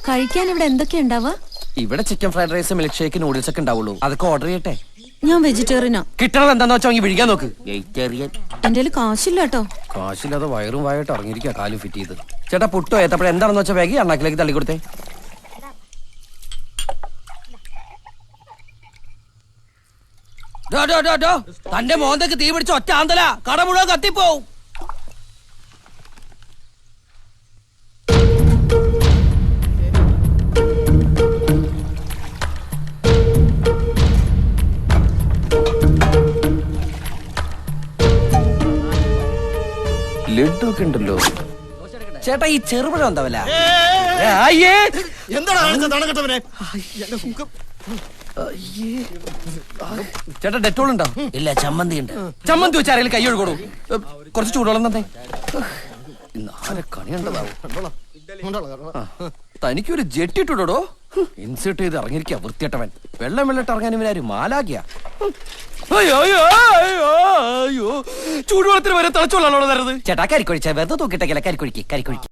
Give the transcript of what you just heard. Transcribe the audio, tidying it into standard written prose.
കഴിക്കാൻ ഇവിടെ എന്തൊക്കെയാ ഉണ്ടാവുക? ഇവിടെ chicken fried rice, milk shake, noodles ഒക്കെ ഉണ്ടാവുള്ളൂ. അതൊക്കെ ഓർഡർ ചെയ്യട്ടെ? ഞാൻ വെജിറ്റേറിയനാ. കിട്ടണത് എന്താന്ന് വെച്ചാൽ വിഴിക്കാൻ നോക്ക്. വെജിറ്റേറിയൻ. എന്റെ കാശില്ല കേട്ടോ. കാശില്ലാതെ വയറും വായിട്ട് ഇറങ്ങിയിരിക്കുക, കാലും ഫിറ്റ് ചെയ്ത്. ചേട്ടാ പുട്ടോ ഏത്തപ്പഴം എന്താണെന്ന് വെച്ചാൽ വേഗം അണ്ണാക്കിലേക്ക് തള്ളിക്കൊടുത്തേ. തന്റെ മോന്തക്ക് തീ പിടിച്ച ഒറ്റ ആന്തല കട മുഴുവൻ കത്തിപ്പോവും. ലഡു ഒക്കെ ഉണ്ടല്ലോ. ചേട്ടാ ഈ ചെറുപഴം എന്താവല? ചേട്ടാ ഡെറ്റോൾ ഉണ്ടോ? ഇല്ല, ചമ്മന്തി ഉണ്ട്. ചമ്മന്തി വെച്ച് ആരെങ്കിലും കൈ ഒഴുകോളൂ. കുറച്ച് ചൂടുവെള്ളം തന്നെ. നാളെ കണിയുണ്ടതാവും. തനിക്കൊരു ജെറ്റ് ഇട്ടുടോ. ഇൻസേർട്ട് ചെയ്ത് ഇറങ്ങിയിരിക്കുക വൃത്തിയട്ടവൻ. വെള്ളം വെള്ളിട്ട് ഇറങ്ങാൻ ഇവരാരും മാലാകിയ. ചൂടുവെള്ളത്തിന് വരെ തിളച്ചുകൊള്ളാണോ തരുന്നത്? ചേട്ടാ കരിക്കൊഴിച്ച വെറുതെ തൂക്കിട്ടേക്കല്ല. കരിക്കൊഴിക്ക്.